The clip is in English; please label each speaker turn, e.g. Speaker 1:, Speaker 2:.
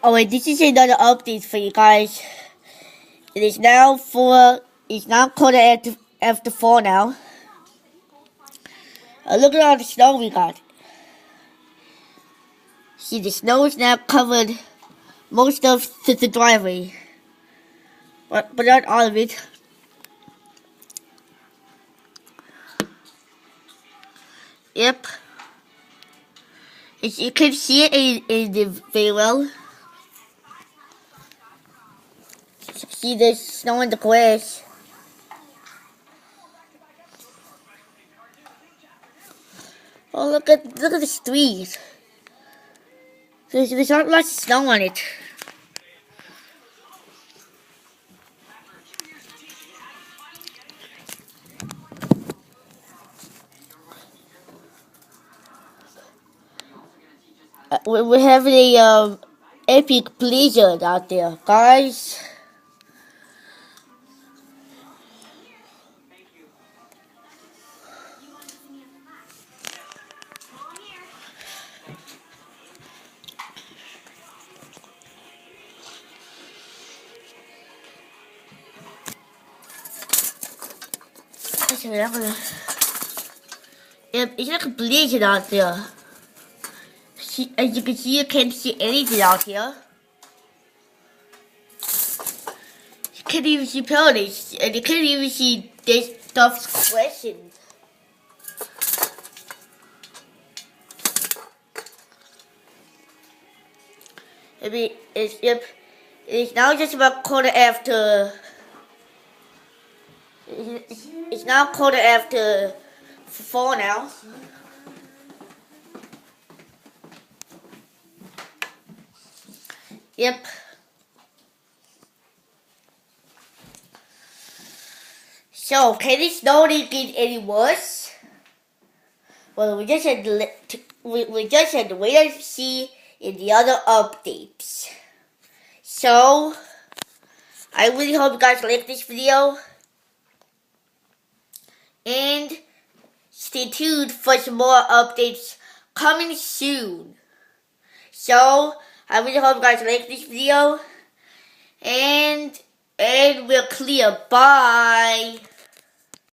Speaker 1: Oh wait, this is another update for you guys. It is now it's now quarter after 4 now. Look at all the snow we got. See, the snow is now covered most of the driveway. But not all of it. Yep. You can see it very well. See, there's snow in the grass. Oh, look at the street. There's not much snow on it. We're having a epic blizzard out there, guys. Yep, it's like a blizzard out there. As you can see, you can't see anything out here. You can't even see ponies, and you can't even see this stuff's questions. I mean, it's now just about quarter after. It's now quarter after 4 now. Yep. So, can it snow get any worse? Well, we just had to wait and see in the other updates. So, I really hope you guys like this video. And stay tuned for some more updates coming soon. So, I really hope you guys like this video. And we're clear. Bye.